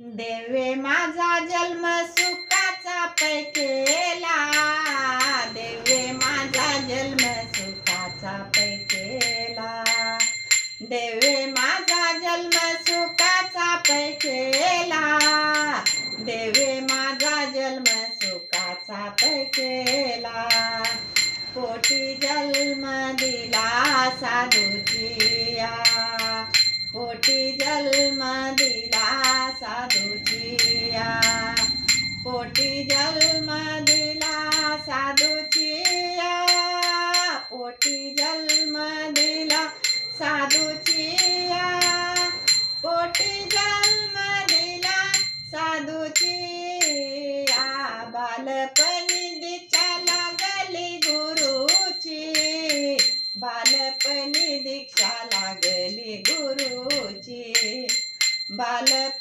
देवे माझा जन्म सुखाचा पैकेला, देवे माझा जन्म सुखाचा पैकेला, देवे माझा जन्म सुखाचा पैकेला, देवे माझा जन्म सुखाचा पैकेला. पोटी जन्म दिला साधूचिया, पोटी जन्म दिला साधूचिया, पोटी जन्म दिला साधूचिया, पोटी जन्म दिला साधूचिया, पोटी जन्म दिला साधूचिया. बालपणी दीक्षा लागली गुरुची, बालपणी दीक्षा लागली गुरुची, बालपणी